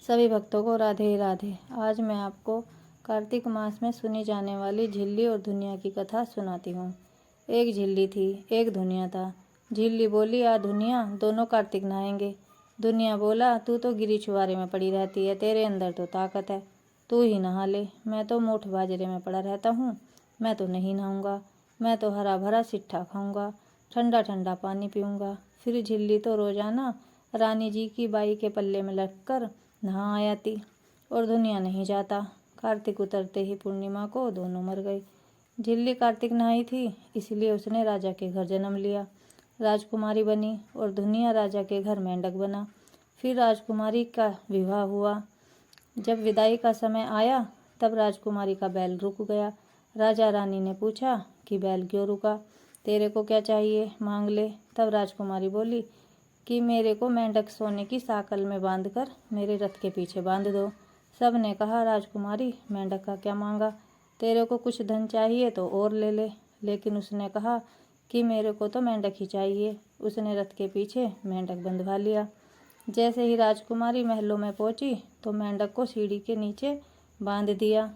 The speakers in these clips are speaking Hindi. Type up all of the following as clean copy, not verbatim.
सभी भक्तों को राधे राधे। आज मैं आपको कार्तिक मास में सुनी जाने वाली झिल्ली और धुनिया की कथा सुनाती हूँ। एक झिल्ली थी, एक धुनिया था। झिल्ली बोली, आ धुनिया, दोनों कार्तिक नहाएंगे। धुनिया बोला, तू तो गिरी छुआरे में पड़ी रहती है, तेरे अंदर तो ताकत है, तू ही नहा ले। मैं तो मोठ बाजरे में पड़ा रहता हूँ, मैं तो नहीं नहाऊंगा। मैं तो हरा भरा सिट्ठा खाऊंगा, ठंडा ठंडा पानी पीऊंगा। फिर झिल्ली तो रोजाना रानी जी की बाई के पल्ले में लगकर नहा आती और दुनिया नहीं जाता। कार्तिक उतरते ही पूर्णिमा को दोनों मर गए। झिल्ली कार्तिक नहाई थी, इसलिए उसने राजा के घर जन्म लिया, राजकुमारी बनी, और दुनिया राजा के घर मेंढक बना। फिर राजकुमारी का विवाह हुआ। जब विदाई का समय आया तब राजकुमारी का बैल रुक गया। राजा रानी ने पूछा कि बैल क्यों रुका, तेरे को क्या चाहिए, मांग ले। तब राजकुमारी बोली कि मेरे को मेंढक सोने की साकल में बांधकर मेरे रथ के पीछे बांध दो। सब ने कहा, राजकुमारी मेंढक का क्या मांगा, तेरे को कुछ धन चाहिए तो और ले ले। लेकिन उसने कहा कि मेरे को तो मेंढक ही चाहिए। उसने रथ के पीछे मेंढक बंधवा लिया। जैसे ही राजकुमारी महलों में पहुंची तो मेंढक को सीढ़ी के नीचे बांध दिया।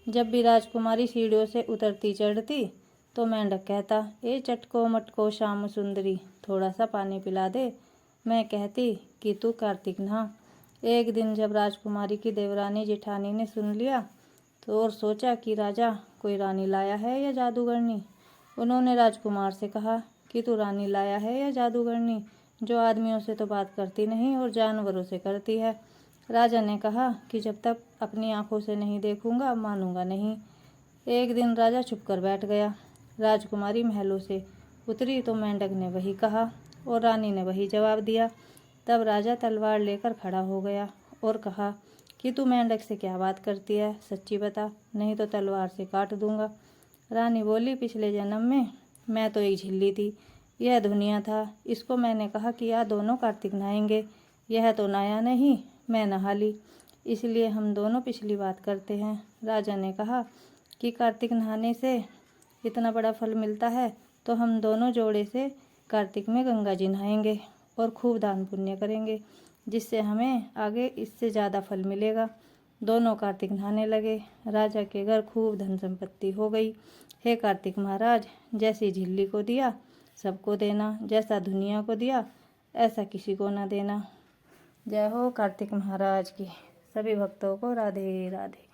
जब भी राजकुमारी सीढ़ियों से उतरती चढ़ती तो मेंढक कहता, ए चटको मटको श्याम सुंदरी, थोड़ा सा पानी पिला दे। मैं कहती कि तू कार्तिक नहा। एक दिन जब राजकुमारी की देवरानी जेठानी ने सुन लिया तो और सोचा कि राजा कोई रानी लाया है या जादूगरनी। उन्होंने राजकुमार से कहा कि तू रानी लाया है या जादूगरनी, जो आदमियों से तो बात करती नहीं और जानवरों से करती है। राजा ने कहा कि जब तक अपनी आंखों से नहीं देखूंगा मानूंगा नहीं। एक दिन राजा चुप कर बैठ गया। राजकुमारी महलों से उतरी तो मेंढक ने वही कहा और रानी ने वही जवाब दिया। तब राजा तलवार लेकर खड़ा हो गया और कहा कि तू मेंढक से क्या बात करती है, सच्ची बता, नहीं तो तलवार से काट दूंगा। रानी बोली, पिछले जन्म में मैं तो एक झिल्ली थी, यह दुनिया था। इसको मैंने कहा कि या दोनों कार्तिक नहाएंगे, यह तो नहाया नहीं, मैं नहा ली, इसलिए हम दोनों पिछली बात करते हैं। राजा ने कहा कि कार्तिक नहाने से इतना बड़ा फल मिलता है तो हम दोनों जोड़े से कार्तिक में गंगा जी नहाएंगे और खूब दान पुण्य करेंगे, जिससे हमें आगे इससे ज़्यादा फल मिलेगा। दोनों कार्तिक नहाने लगे। राजा के घर खूब धन संपत्ति हो गई। हे कार्तिक महाराज, जैसी झिल्ली को दिया सबको देना, जैसा दुनिया को दिया ऐसा किसी को ना देना। जय हो कार्तिक महाराज की। सभी भक्तों को राधे राधे।